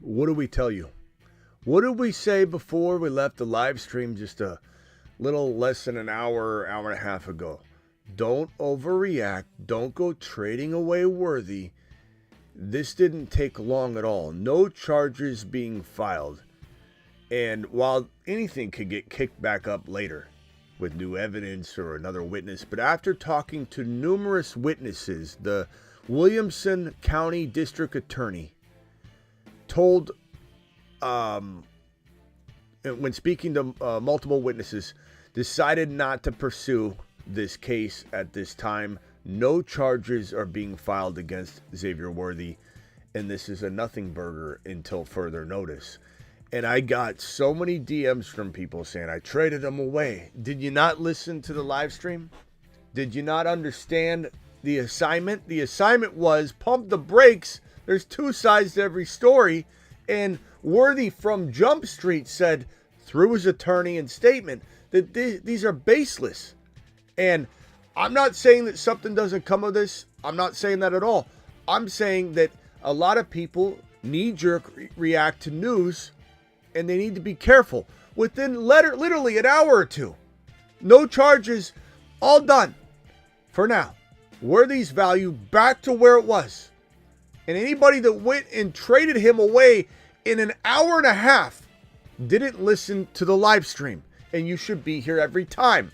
What do we tell you? What did we say before we left the live stream just a little less than an hour and a half ago? Don't overreact. Don't go trading away Worthy. This didn't take long at all. No charges being filed. And while anything could get kicked back up later with new evidence or another witness, but after talking to numerous witnesses, the Williamson County District Attorney told, when speaking to multiple witnesses, decided not to pursue this case at this time. No charges are being filed against Xavier Worthy, and this is a nothing burger until further notice. And I got so many DMs from people saying, I traded him away. Did you not listen to the live stream? Did you not understand the assignment? The assignment was pump the brakes. There's two sides to every story. And Worthy from Jump Street said, through his attorney and statement, that these are baseless. And I'm not saying that something doesn't come of this. I'm not saying that at all. I'm saying that a lot of people knee-jerk react to news, and they need to be careful. Within literally an hour or two, no charges, all done for now. Worthy's value back to where it was. And anybody that went and traded him away in an hour and a half didn't listen to the live stream. And you should be here every time.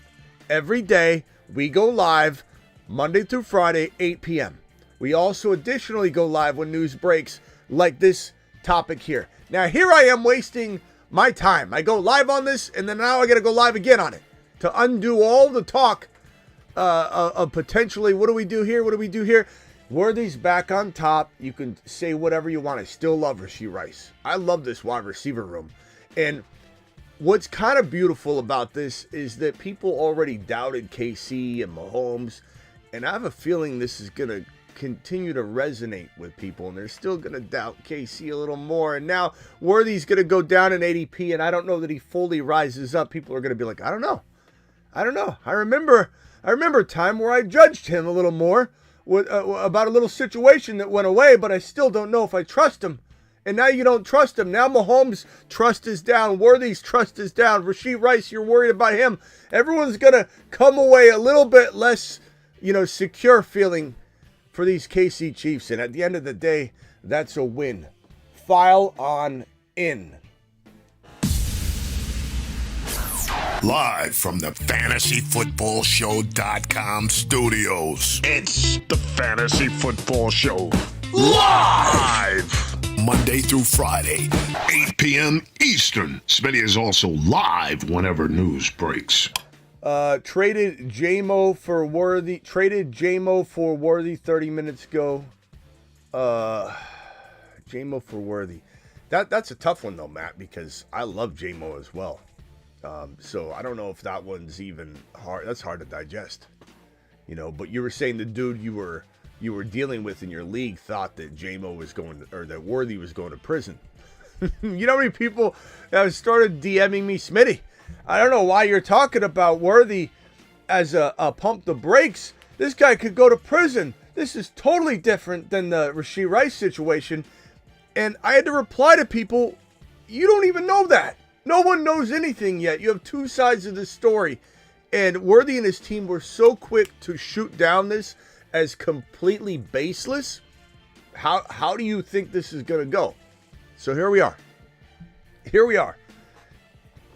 Every day, we go live Monday through Friday, 8 p.m. We also additionally go live when news breaks, like this topic here. Now, here I am wasting my time. I go live on this, and then now I got to go live again on it to undo all the talk of potentially, what do we do here? What do we do here? Worthy's back on top. You can say whatever you want. I still love Rashee Rice. I love this wide receiver room. And what's kind of beautiful about this is that people already doubted KC and Mahomes, and I have a feeling this is going to continue to resonate with people, and they're still going to doubt KC a little more. And now Worthy's going to go down in ADP, and I don't know that he fully rises up. People are going to be like, I don't know. I remember a time where I judged him a little more about a little situation that went away, but I still don't know if I trust him. And now you don't trust him. Now Mahomes' trust is down. Worthy's trust is down. Rashee Rice, you're worried about him. Everyone's going to come away a little bit less, secure feeling for these KC Chiefs. And at the end of the day, that's a win. File on in. Live from the FantasyFootballShow.com studios. It's the Fantasy Football Show. Live! Monday through Friday, 8 p.m. Eastern. Smitty is also live whenever news breaks. Traded JMO for Worthy 30 minutes ago. JMO for Worthy. That's a tough one though, Matt, because I love JMO as well. So I don't know if that one's even hard. That's hard to digest, but you were saying the dude you were dealing with in your league thought that JMO was that Worthy was going to prison. You know how many people have started DMing me, Smitty? I don't know why you're talking about Worthy as a pump the brakes. This guy could go to prison. This is totally different than the Rashee Rice situation. And I had to reply to people, you don't even know that. No one knows anything yet. You have two sides of this story. And Worthy and his team were so quick to shoot down this as completely baseless. How do you think this is going to go? So here we are.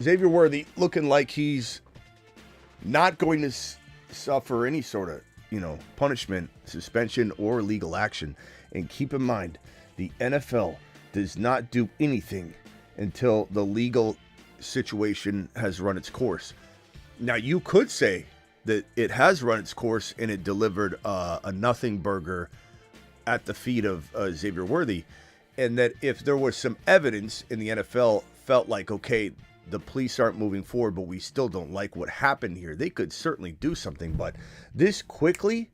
Xavier Worthy looking like he's not going to suffer any sort of, punishment, suspension, or legal action. And keep in mind, the NFL does not do anything until the legal situation has run its course. Now, you could say that it has run its course and it delivered a nothing burger at the feet of Xavier Worthy, and that if there was some evidence in the NFL felt like, okay, the police aren't moving forward, but we still don't like what happened here, they could certainly do something. But this quickly,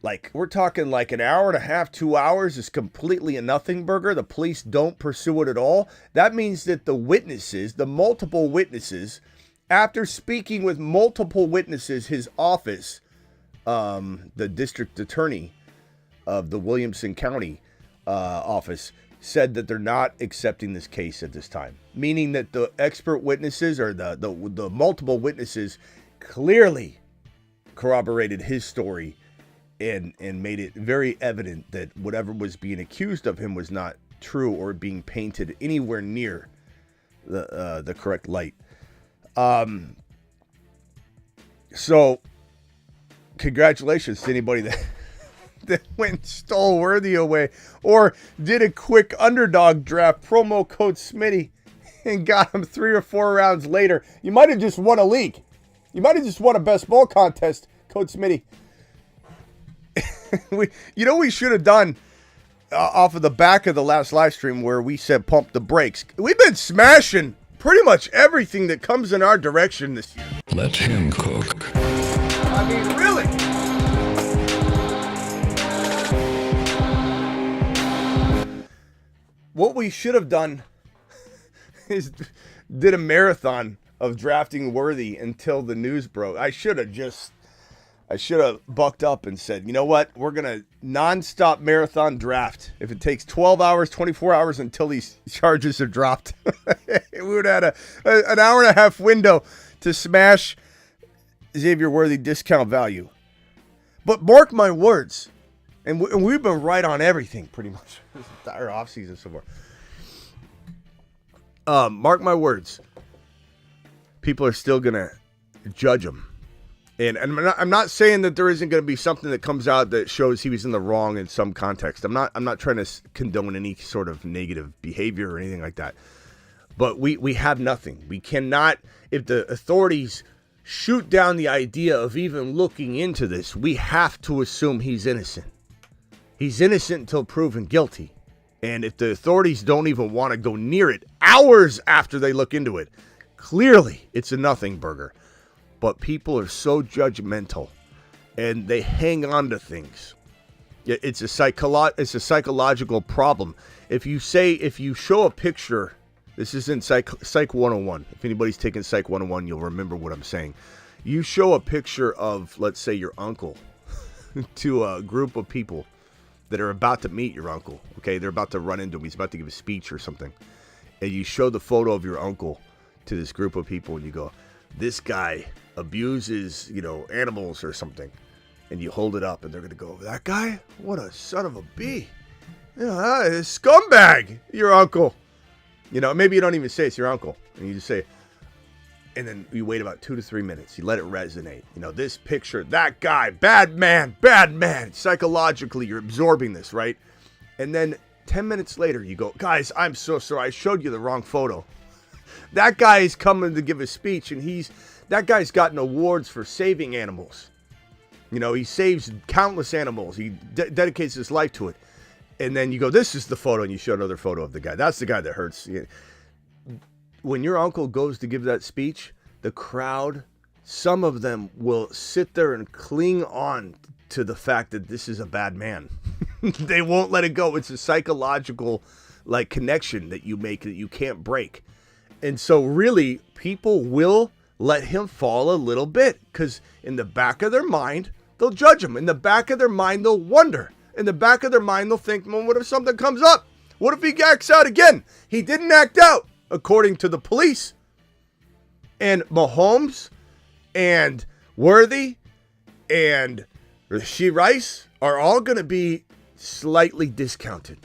like we're talking like an hour and a half, 2 hours, is completely a nothing burger. The police don't pursue it at all. That means that the multiple witnesses, after speaking with multiple witnesses, his office, the district attorney of the Williamson County office, said that they're not accepting this case at this time, meaning that the expert witnesses or the multiple witnesses clearly corroborated his story and made it very evident that whatever was being accused of him was not true or being painted anywhere near the correct light. So congratulations to anybody that went and stole Worthy away or did a quick underdog draft, promo code Smitty, and got him 3 or 4 rounds later. You might have just won a league. You might have just won a best ball contest, code Smitty. We should have done off of the back of the last live stream where we said pump the brakes. We've been smashing pretty much everything that comes in our direction this year. Let him cook. I mean, really? What we should have done is did a marathon of drafting Worthy until the news broke. I should have bucked up and said, you know what? We're going to nonstop marathon draft. If it takes 12 hours, 24 hours until these charges are dropped, we would have had an hour and a half window to smash Xavier Worthy discount value. But mark my words, and we've been right on everything pretty much this entire offseason so far. Mark my words, people are still going to judge him. And I'm not saying that there isn't going to be something that comes out that shows he was in the wrong in some context. I'm not trying to condone any sort of negative behavior or anything like that. But we have nothing. We cannot, if the authorities shoot down the idea of even looking into this, we have to assume he's innocent. He's innocent until proven guilty. And if the authorities don't even want to go near it hours after they look into it, clearly it's a nothing burger. But people are so judgmental, and they hang on to things. It's a psychological problem. If you show a picture, this is in Psych 101. If anybody's taken Psych 101, you'll remember what I'm saying. You show a picture of, let's say, your uncle to a group of people that are about to meet your uncle. Okay, they're about to run into him. He's about to give a speech or something. And you show the photo of your uncle to this group of people, and you go, this guy abuses, animals or something. And you hold it up, and they're going to go, that guy? What a son of a bee. A scumbag, your uncle. Maybe you don't even say it's your uncle. And you just say, and then you wait about 2 to 3 minutes. You let it resonate. This picture, that guy, bad man. Psychologically, you're absorbing this, right? And then 10 minutes later, you go, guys, I'm so sorry. I showed you the wrong photo. That guy is coming to give a speech, and that guy's gotten awards for saving animals. He saves countless animals. He dedicates his life to it. And then you go, this is the photo, and you show another photo of the guy. That's the guy that hurts. When your uncle goes to give that speech, the crowd, some of them will sit there and cling on to the fact that this is a bad man. They won't let it go. It's a psychological connection that you make that you can't break. And so really, people will let him fall a little bit because in the back of their mind, they'll judge him. In the back of their mind, they'll wonder. In the back of their mind, they'll think, well, what if something comes up? What if he acts out again? He didn't act out, according to the police. And Mahomes and Worthy and Rashee Rice are all going to be slightly discounted.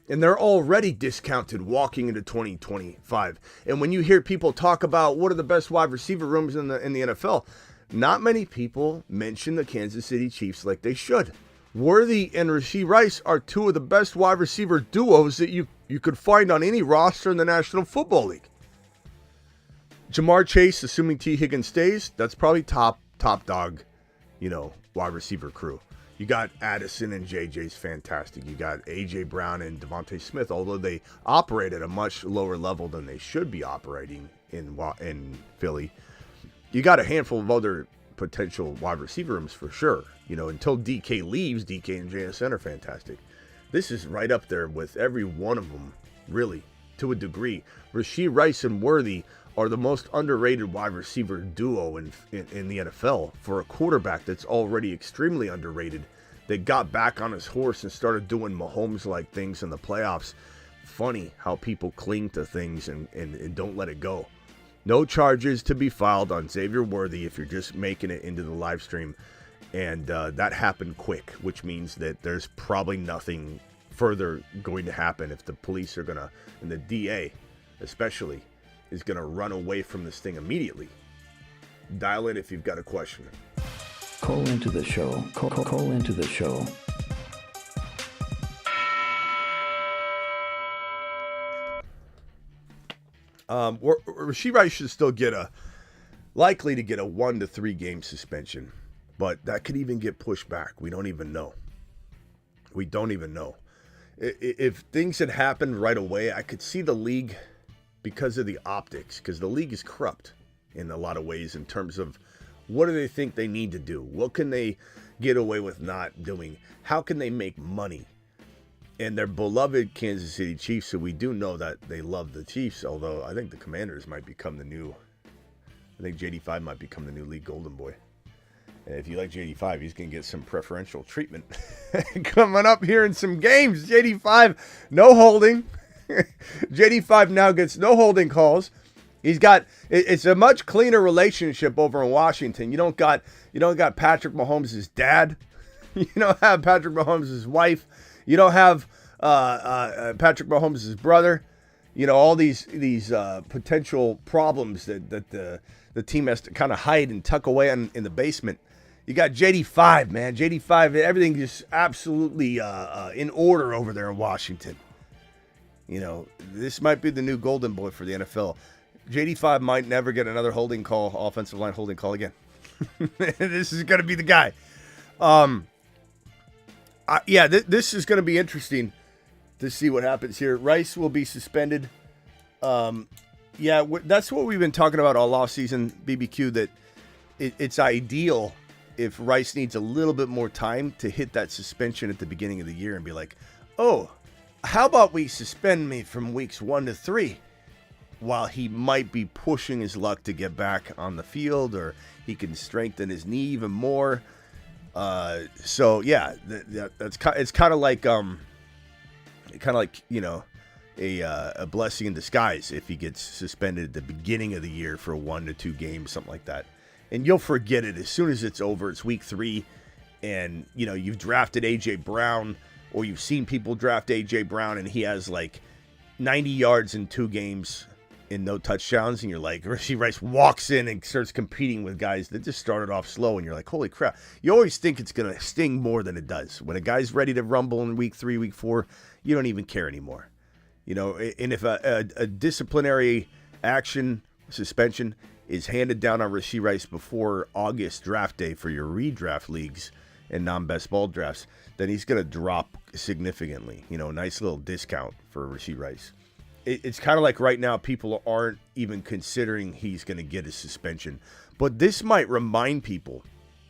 And they're already discounted walking into 2025. And when you hear people talk about what are the best wide receiver rooms in the NFL, not many people mention the Kansas City Chiefs like they should. Worthy and Rashee Rice are two of the best wide receiver duos that you could find on any roster in the National Football League. Jamar Chase, assuming T. Higgins stays, that's probably top dog, wide receiver crew. You got Addison and JJ's fantastic. You got A.J. Brown and Devontae Smith, although they operate at a much lower level than they should be operating in Philly. You got a handful of other potential wide receiver rooms for sure. Until DK leaves, DK and JSN are fantastic. This is right up there with every one of them, really, to a degree. Rashee Rice and Worthy are the most underrated wide receiver duo in the NFL for a quarterback that's already extremely underrated, that got back on his horse and started doing Mahomes-like things in the playoffs. funny how people cling to things and don't let it go. No charges to be filed on Xavier Worthy if you're just making it into the live stream. And that happened quick, which means that there's probably nothing further going to happen if the police are going to, and the DA especially, is going to run away from this thing immediately. Dial in if you've got a question. Call into the show. Call into the show. Rashee Rice should still likely to get a 1 to 3 game suspension, but that could even get pushed back. We don't even know. If things had happened right away, I could see the league, because of the optics, because the league is corrupt in a lot of ways in terms of what do they think they need to do? What can they get away with not doing? How can they make money? And their beloved Kansas City Chiefs, so we do know that they love the Chiefs, although I think the Commanders might become I think JD5 might become the new league golden boy. And if you like JD5, he's going to get some preferential treatment coming up here in some games. JD5, no holding. JD5 now gets no holding calls. It's a much cleaner relationship over in Washington. You don't got Patrick Mahomes' dad. You don't have Patrick Mahomes' wife. You don't have Patrick Mahomes' brother. You know, all these potential problems that the team has to kind of hide and tuck away in the basement. You got JD5, man. JD5, everything just absolutely in order over there in Washington. You know, this might be the new golden boy for the NFL. JD5 might never get another offensive line holding call again. This is going to be the guy. This is going to be interesting to see what happens here. Rice will be suspended. That's what we've been talking about all offseason, BBQ, that it's ideal if Rice needs a little bit more time to hit that suspension at the beginning of the year and be like, oh, how about we suspend me from weeks 1 to 3 while he might be pushing his luck to get back on the field, or he can strengthen his knee even more. It's kind of like you know, a blessing in disguise if he gets suspended at the beginning of the year for 1 to 2 games, something like that. And you'll forget it as soon as it's over. It's week 3, and you know you've drafted A.J. Brown, or you've seen people draft A.J. Brown, and he has like 90 yards in 2 games and no touchdowns, and you're like, Rashee Rice walks in and starts competing with guys that just started off slow, and you're like, holy crap. You always think it's going to sting more than it does. When a guy's ready to rumble in week 3, week 4, you don't even care anymore. You know, and if a disciplinary action, suspension, is handed down on Rashee Rice before August draft day for your redraft leagues and non-best ball drafts, then he's going to drop significantly. You know, a nice little discount for Rashee Rice. It's kind of like right now people aren't even considering he's going to get a suspension. But this might remind people,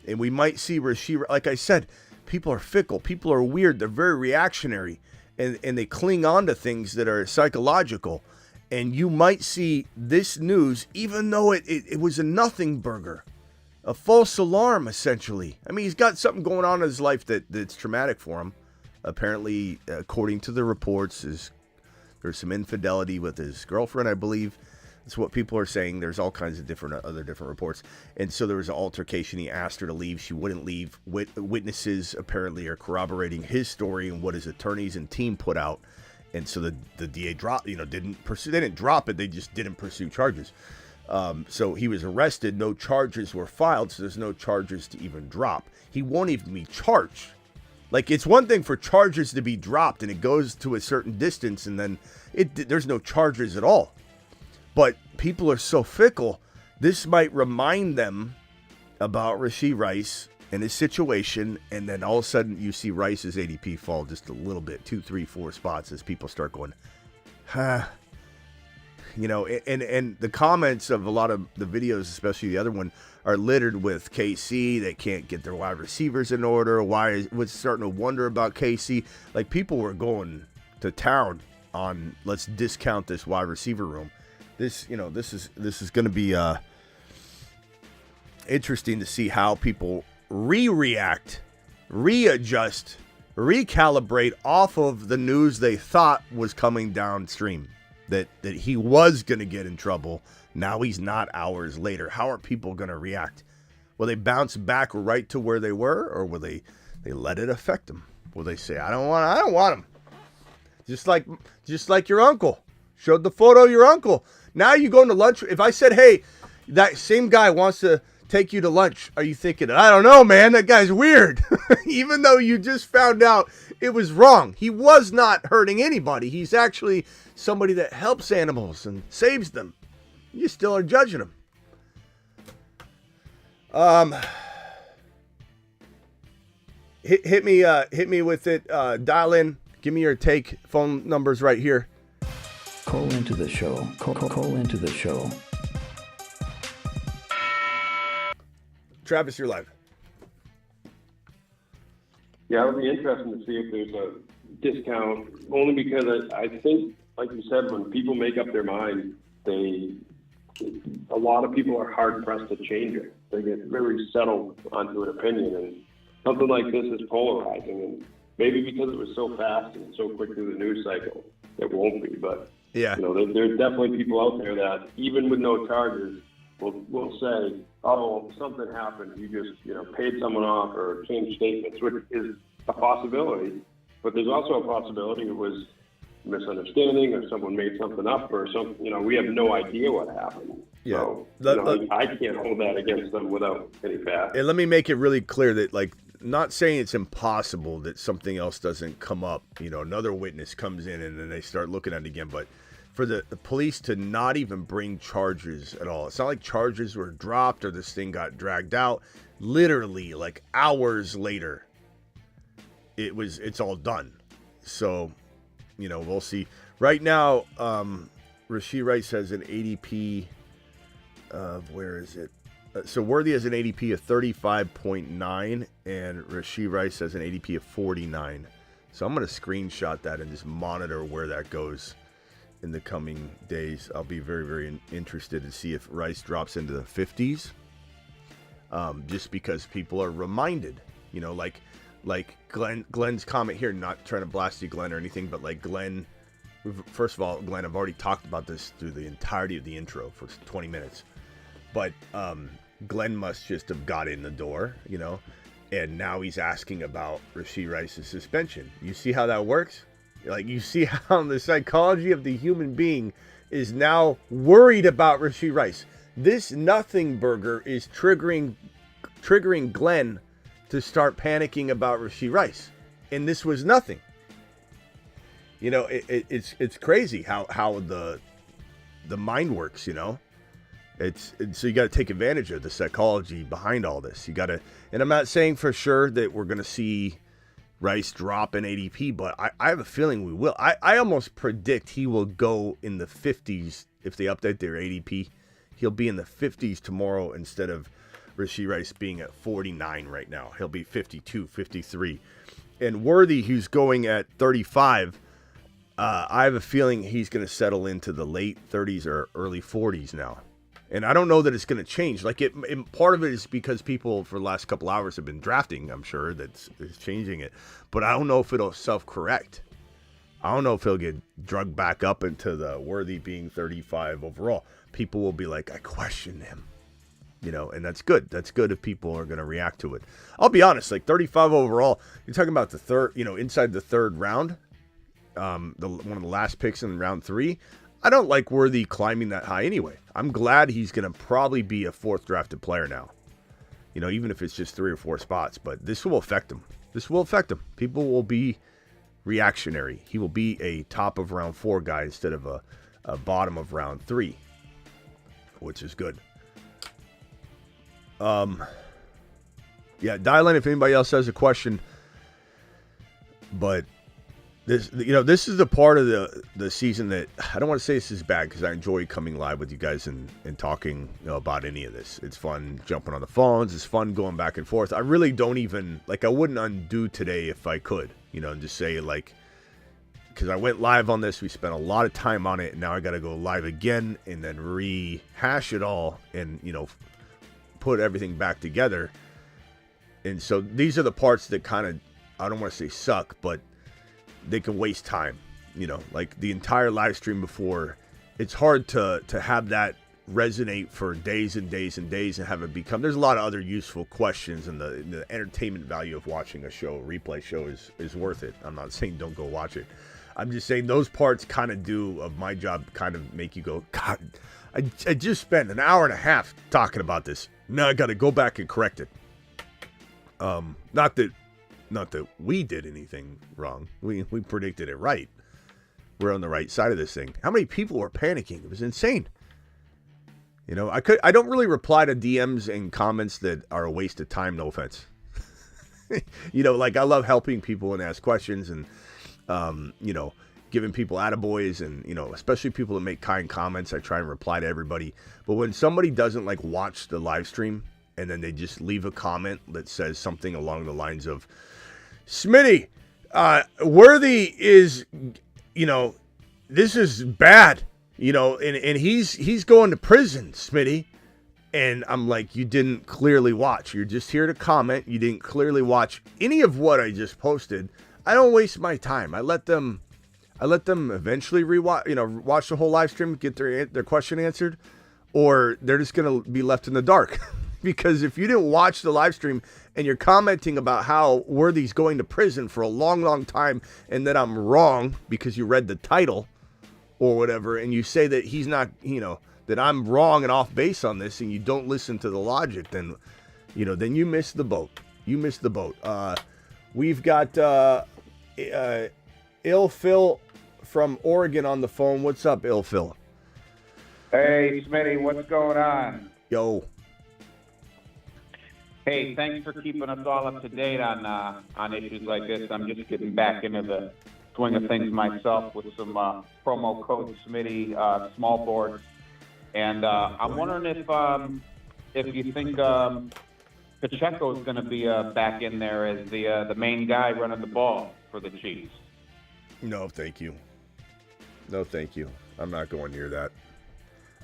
and we might see Rashee, like I said, people are fickle. People are weird. They're very reactionary, and they cling on to things that are psychological. And you might see this news, even though it was a nothing burger, a false alarm, essentially. I mean, he's got something going on in his life that's traumatic for him. Apparently, according to the reports, there's some infidelity with his girlfriend, I believe. That's what people are saying. There's all kinds of other different reports. And so there was an altercation. He asked her to leave. She wouldn't leave. Witnesses apparently are corroborating his story and what his attorneys and team put out. And so the DA dropped, didn't pursue. They didn't drop it. They just didn't pursue charges. So he was arrested. No charges were filed. So there's no charges to even drop. He won't even be charged. Like, it's one thing for charges to be dropped and it goes to a certain distance and then there's no charges at all. But people are so fickle. This might remind them about Rashee Rice and his situation, and then all of a sudden you see Rice's ADP fall just a little bit, 2, 3, 4 spots as people start going, and the comments of a lot of the videos, especially the other one, are littered with KC. They can't get their wide receivers in order. What's starting to wonder about KC? Like, people were going to town on, let's discount this wide receiver room. This is going to be interesting to see how people react, readjust recalibrate off of the news they thought was coming downstream, that he was going to get in trouble. Now he's not hours later. How are people going to react? Will they bounce back right to where they were, or will they let it affect them? Will they say, I don't want him? Just like your uncle. Showed the photo of your uncle. Now you going to lunch. If I said, hey, that same guy wants to take you to lunch, are you thinking, I don't know, man, that guy's weird? Even though you just found out it was wrong. He was not hurting anybody. He's actually somebody that helps animals and saves them. You still are judging him. Hit me with it. Dial in. Give me your take. Phone numbers right here. Call into the show. Call into the show. Travis, you're live. Yeah, it'll be interesting to see if there's a discount, only because I think, like you said, when people make up their mind, a lot of people are hard pressed to change it. They get very settled onto an opinion, and something like this is polarizing. And maybe because it was so fast and so quick through the news cycle, it won't be. But yeah, there's definitely people out there that, even with no charges, will say, "Oh, something happened. You just paid someone off or changed statements," which is a possibility. But there's also a possibility it was misunderstanding, or someone made something up, or something. We have no idea what happened. Yeah. So I can't hold that against them without any facts. And let me make it really clear that, like, not saying it's impossible that something else doesn't come up. Another witness comes in and then they start looking at it again. But for the police to not even bring charges at all. It's not like charges were dropped or this thing got dragged out. Literally, like, hours later, it's all done. So, we'll see. Right now, Rashee Rice has an ADP of, where is it? So Worthy has an ADP of 35.9, and Rashee Rice has an ADP of 49. So I'm going to screenshot that and just monitor where that goes in the coming days. I'll be very, very interested to see if Rice drops into the 50s. Just because people are reminded, like Glenn's comment here, not trying to blast you, Glenn, or anything, but like Glenn, first of all, Glenn, I've already talked about this through the entirety of the intro for 20 minutes. But Glenn must just have got in the door, and now he's asking about Rashee Rice's suspension. You see how that works? Like, you see how the psychology of the human being is now worried about Rashee Rice. This nothing burger is triggering Glenn to start panicking about Rashee Rice, and this was nothing. It's crazy how the mind works. So you got to take advantage of the psychology behind all this. You got to, and I'm not saying for sure that we're going to see Rice drop in ADP, but I have a feeling we will. I almost predict he will go in the 50s if they update their ADP. He'll be in the 50s tomorrow instead of Rashee Rice being at 49 right now. He'll be 52, 53. And Worthy, who's going at 35, I have a feeling he's going to settle into the late 30s or early 40s now. And I don't know that it's going to change. Like, part of it is because people for the last couple hours have been drafting. I'm sure that's changing it. But I don't know if it'll self-correct. I don't know if he'll get drugged back up into the Worthy being 35 overall. People will be like, I question him. And that's good. That's good if people are going to react to it. I'll be honest, like 35 overall, you're talking about the third, inside the third round, one of the last picks in round 3. I don't like Worthy climbing that high anyway. I'm glad he's going to probably be a 4th drafted player now. Even if it's just 3 or 4 spots. But this will affect him. People will be reactionary. He will be a top of round 4 guy instead of a bottom of round 3, which is good. Yeah, dial in if anybody else has a question. But this is the part of the season that I don't want to say this is bad, because I enjoy coming live with you guys and talking about any of this. It's fun jumping on the phones. It's fun going back and forth. I really don't even, I wouldn't undo today if I could, and just say, because I went live on this. We spent a lot of time on it, and now I got to go live again and then rehash it all and, put everything back together. And so these are the parts that kind of I don't want to say suck, but they can waste time. Like the entire live stream before, it's hard to have that resonate for days and days and days and have it become. There's a lot of other useful questions, and the entertainment value of watching a replay show is worth it. I'm not saying don't go watch it. I'm just saying those parts kind of of my job kind of make you go, God, I just spent an hour and a half talking about this. Now I got to go back and correct it. Not that we did anything wrong. We predicted it right. We're on the right side of this thing. How many people were panicking? It was insane. I don't really reply to DMs and comments that are a waste of time. No offense. Like I love helping people and ask questions and, giving people attaboys and, especially people that make kind comments. I try and reply to everybody. But when somebody doesn't like watch the live stream and then they just leave a comment that says something along the lines of, Smitty, Worthy is, this is bad, and he's going to prison, Smitty. And I'm like, you didn't clearly watch. You're just here to comment. You didn't clearly watch any of what I just posted. I don't waste my time. I let them eventually rewatch, watch the whole live stream, get their question answered, or they're just going to be left in the dark. Because if you didn't watch the live stream and you're commenting about how Worthy's going to prison for a long, long time and that I'm wrong because you read the title or whatever, and you say that he's not, that I'm wrong and off base on this, and you don't listen to the logic, then you miss the boat. You miss the boat. We've got Ill Phil from Oregon on the phone. What's up, Ill Phil? Hey, Smitty, what's going on? Yo. Hey, thanks for keeping us all up to date on issues like this. I'm just getting back into the swing of things myself with some promo code Smitty small boards, and I'm wondering if you think Pacheco is going to be back in there as the main guy running the ball for the Chiefs. No, thank you. No, thank you. I'm not going near that.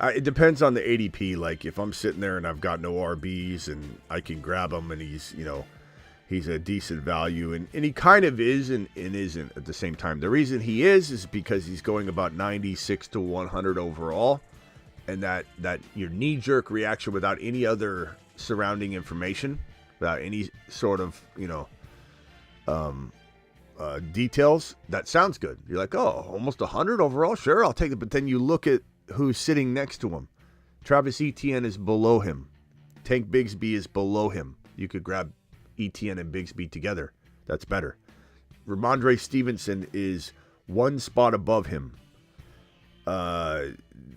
It depends on the ADP. Like if I'm sitting there and I've got no RBs and I can grab him and he's a decent value and he kind of is and isn't at the same time. The reason he is because he's going about 96 to 100 overall, and that your knee-jerk reaction without any other surrounding information, without any sort of details, that sounds good. You're like, oh, almost 100 overall, sure, I'll take it. But then you look at who's sitting next to him. Travis Etienne is below him. Tank Bigsby is below him. You could grab Etienne and Bigsby together. That's better. Ramondre Stevenson is one spot above him.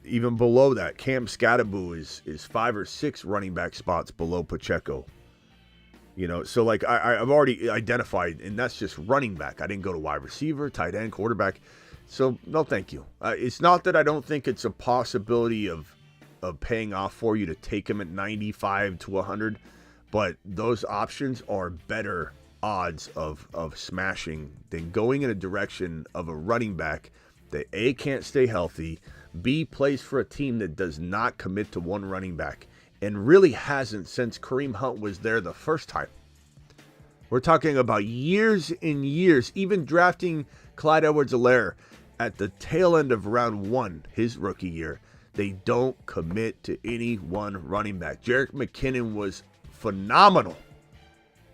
Even below that, Cam Scattaboo is 5 or 6 running back spots below Pacheco. So like I've already identified, and that's just running back. I didn't go to wide receiver, tight end, quarterback. So, no, thank you. It's not that I don't think it's a possibility of paying off for you to take him at 95 to 100, but those options are better odds of smashing than going in a direction of a running back that A, can't stay healthy, B, plays for a team that does not commit to one running back, and really hasn't since Kareem Hunt was there the first time. We're talking about years and years, even drafting Clyde Edwards-Helaire at the tail end of round 1, his rookie year. They don't commit to any one running back. Jerick McKinnon was phenomenal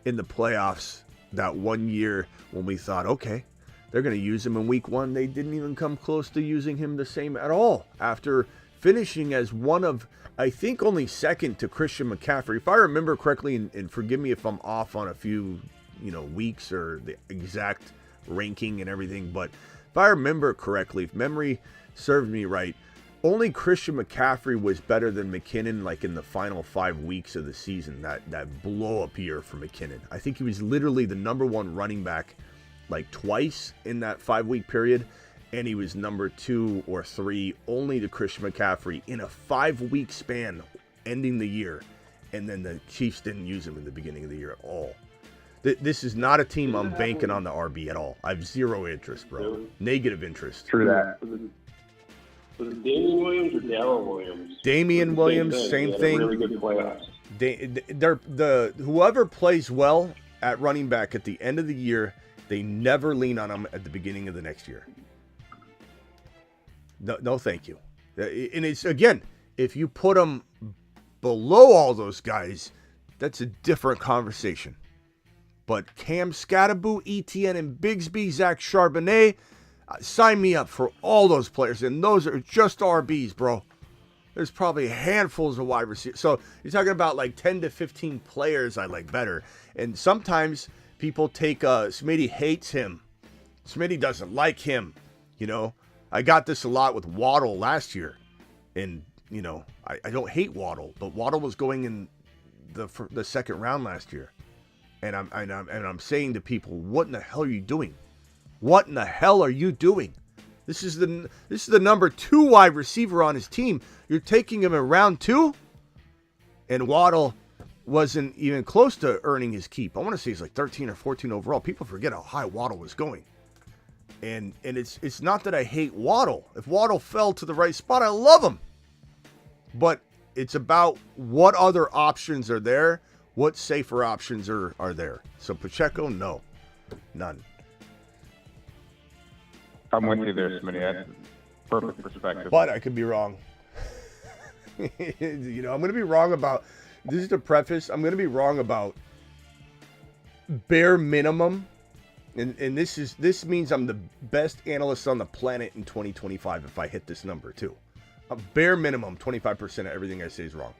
in the playoffs that one year when we thought, okay, they're going to use him in week 1. They didn't even come close to using him the same at all after finishing as one of, I think, only second to Christian McCaffrey. If I remember correctly, and forgive me if I'm off on a few weeks or the exact ranking and everything, but if I remember correctly, if memory served me right, only Christian McCaffrey was better than McKinnon like in the final 5 weeks of the season, that blow-up year for McKinnon. I think he was literally the number 1 running back like twice in that 5-week period, and he was number 2 or 3 only to Christian McCaffrey in a 5-week span ending the year, and then the Chiefs didn't use him in the beginning of the year at all. This is not a team I'm banking on the RB at all. I have zero interest, bro. Really? Negative interest. True that. Was it Damian Williams or Darrell Williams? Damian Williams, same thing. Really good playoffs. Whoever plays well at running back at the end of the year. They never lean on him at the beginning of the next year. No, thank you. And it's, again, if you put him below all those guys, that's a different conversation. But Cam Scatterbo, Etienne, and Bigsby, Zach Charbonnet, sign me up for all those players. And those are just RBs, bro. There's probably handfuls of wide receivers. So you're talking about like 10 to 15 players I like better. And sometimes people take, Smitty hates him. Smitty doesn't like him. You know, I got this a lot with Waddle last year. And, you know, I don't hate Waddle, but Waddle was going in the second round last year. And I'm saying to people, what in the hell are you doing? What in the hell are you doing? This is the number 2 wide receiver on his team. You're taking him in round 2? And Waddle wasn't even close to earning his keep. I want to say he's like 13 or 14 overall. People forget how high Waddle was going. And it's not that I hate Waddle. If Waddle fell to the right spot, I love him. But it's about what other options are there, what safer options are there. So Pacheco, no. None. I'm with you there, Smitty. That's perfect perspective. But I could be wrong. You know, I'm going to be wrong about, this is the preface, I'm going to be wrong about bare minimum. And this means I'm the best analyst on the planet in 2025 if I hit this number too. A bare minimum, 25% of everything I say is wrong.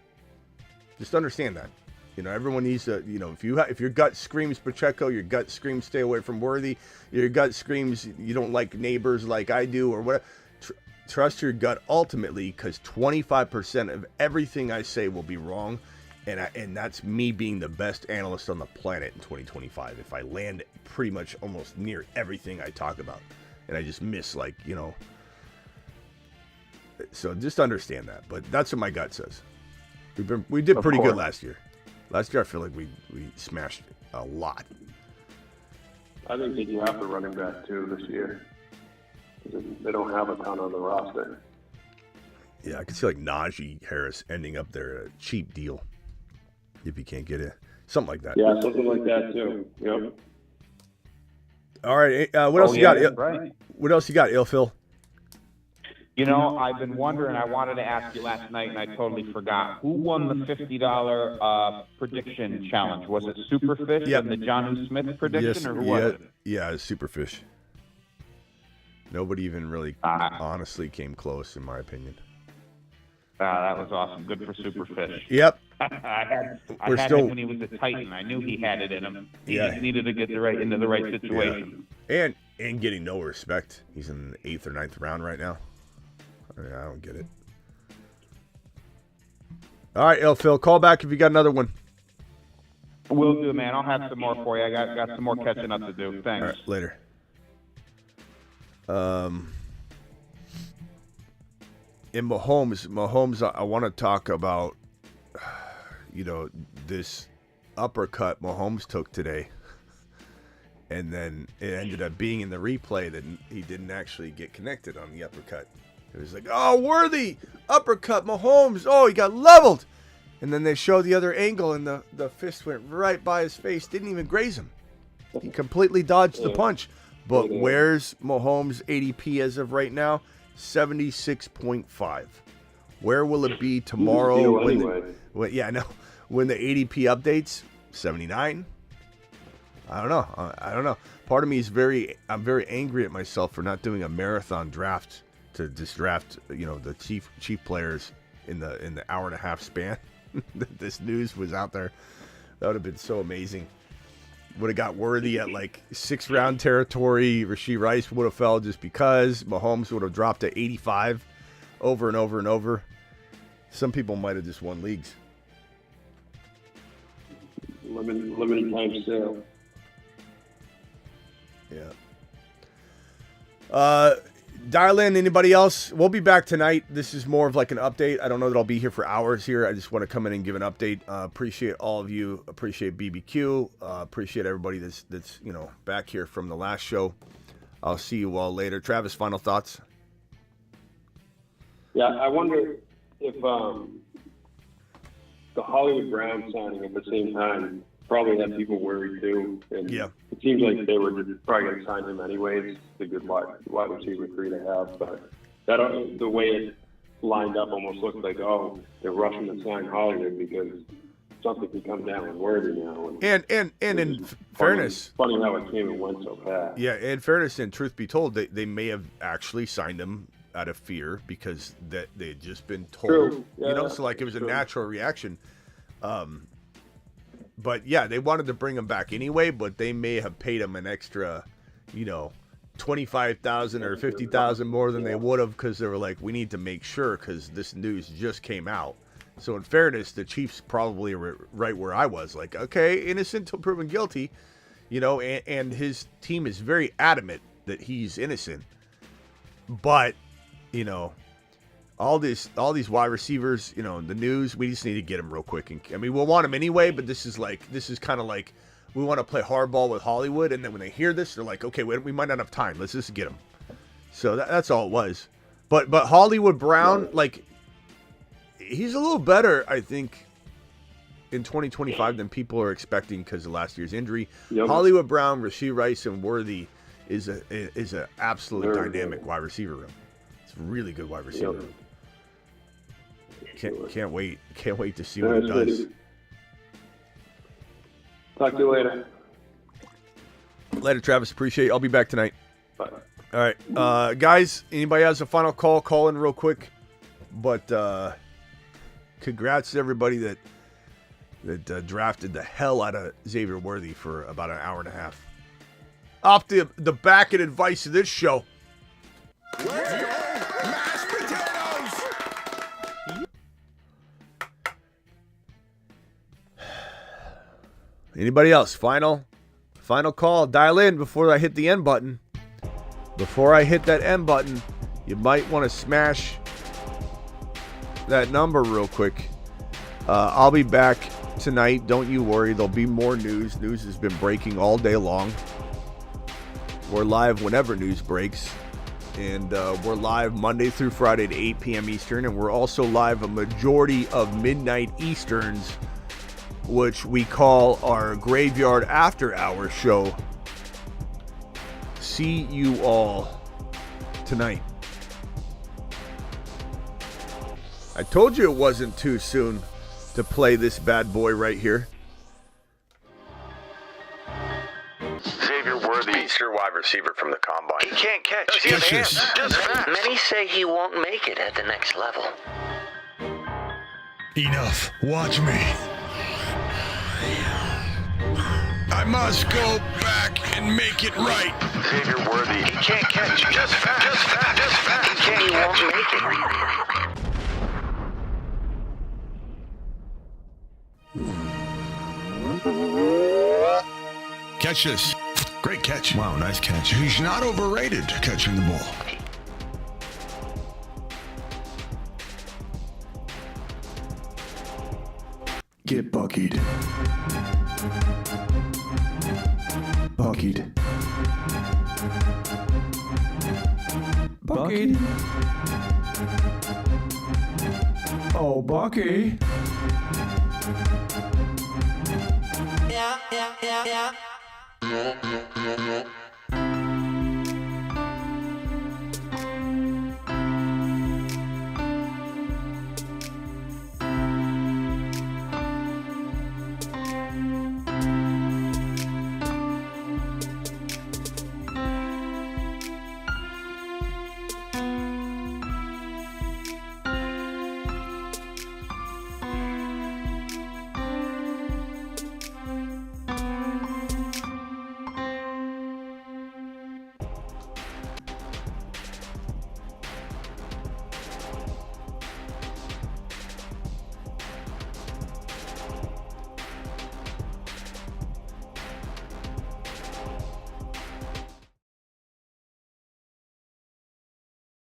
Just understand that. You know, everyone needs to, you know, if your gut screams Pacheco, your gut screams stay away from Worthy, your gut screams you don't like Neighbors like I do or whatever, trust your gut ultimately, because 25% of everything I say will be wrong. And that's me being the best analyst on the planet in 2025 if I land pretty much almost near everything I talk about. And I just miss, like, you know. So just understand that. But that's what my gut says. We did pretty good last year. Last year I feel like we smashed a lot. I think they do have the running back too this year. They don't have a ton on the roster. Yeah, I could see like Najee Harris ending up there at a cheap deal. If you can't get it. Something like that. Yeah, something like that too. Yep. All right. What else you got? Right. What else you got, Phil? You know, I've been wondering, I wanted to ask you last night, and I totally forgot. Who won the $50 prediction challenge? Was it Superfish and the Jonnu Smith prediction, or who was it? Yeah, it was Superfish. Nobody even really honestly came close, in my opinion. That was awesome. Good for Superfish. Yep. I had him when he was a Titan. I knew he had it in him. He just needed to get into the right situation. Yeah. And getting no respect. He's in the 8th or 9th round right now. I don't get it. All right, Phil, call back if you got another one. Will do, man. I'll have some more for you. I got some more catching up to do. Thanks. All right, later. In Mahomes, I want to talk about, you know, this uppercut Mahomes took today. And then it ended up being in the replay that he didn't actually get connected on the uppercut. It was like, oh, Worthy, uppercut Mahomes. Oh, he got leveled. And then they showed the other angle, and the fist went right by his face. Didn't even graze him. He completely dodged the punch. But where's Mahomes' ADP as of right now? 76.5. Where will it be tomorrow? When the ADP updates? 79. I don't know. Part of me is I'm very angry at myself for not doing a marathon draft to just draft, you know, the chief players in the hour and a half span that this news was out there. That would have been so amazing. Would have got Worthy at like 6th round territory. Rashee Rice would have fell just because. Mahomes would have dropped to 85 over and over and over. Some people might have just won leagues. Limited time sale. Yeah. Dial in. Anybody else? We'll be back tonight. This is more of like an update. I don't know that I'll be here for hours here. I just want to come in and give an update. Appreciate all of you. Appreciate BBQ. Appreciate everybody that's you know, back here from the last show. I'll see you all later. Travis, final thoughts? Yeah, I wonder if the Hollywood Brown signing at the same time probably had people worried too. And Yeah. it seems like they were just probably going to sign him anyways. It's a good wide receiver 3 to have, but the way it lined up almost looked like, oh, they're rushing to sign Hollywood because something can come down with Worthy now. And in fairness, funny how it came and went so fast. yeah, in fairness, and truth be told, they may have actually signed him out of fear because that they had just been told, True. Yeah, so like it was a true. natural reaction. But yeah, they wanted to bring him back anyway, but they may have paid him an extra, $25,000 or $50,000 more than they would have because they were like, we need to make sure because this news just came out. So in fairness, the Chiefs probably were right where I was, like, okay, innocent till proven guilty, and his team is very adamant that he's innocent. But, all these wide receivers, the news, we just need to get them real quick. And I mean, we'll want them anyway, but this is kind of like we want to play hardball with Hollywood, and then when they hear this, they're like, okay, we might not have time. Let's just get them. So that's all it was. But Hollywood Brown, like, he's a little better, I think, in 2025 than people are expecting because of last year's injury. Yep. Hollywood Brown, Rashee Rice, and Worthy is a absolute Very dynamic good. wide receiver room. It's a really good wide receiver room. Can't wait to see what it does. Talk to you later. Later, Travis. Appreciate it. I'll be back tonight. Bye. All right, guys. Anybody has a final call? Call in real quick. But congrats to everybody that drafted the hell out of Xavier Worthy for about an hour and a half. Off the back and advice of this show. Mashed potatoes! Anybody else? Final call. Dial in before I hit the end button. Before I hit that end button, you might want to smash that number real quick. I'll be back tonight. Don't you worry. There'll be more news. News has been breaking all day long. We're live whenever news breaks. And we're live Monday through Friday at 8 p.m. Eastern. And we're also live a majority of midnight Easterns, which we call our Graveyard After Hours show. See you all tonight. I told you it wasn't too soon to play this bad boy right here. Xavier Worthy, your wide receiver from the combine. He can't catch. He has Catches. hands. Just fast. Many say he won't make it at the next level. Enough. Watch me. I must go back and make it right. Xavier Worthy. He can't catch. Just fast. Just fast. Just fast. He can't He won't catch. make it. Catch this. Great catch. Wow, nice catch. He's not overrated catching the ball. Get buckied. Buckied. Buckied. Oh, Bucky. Yeah.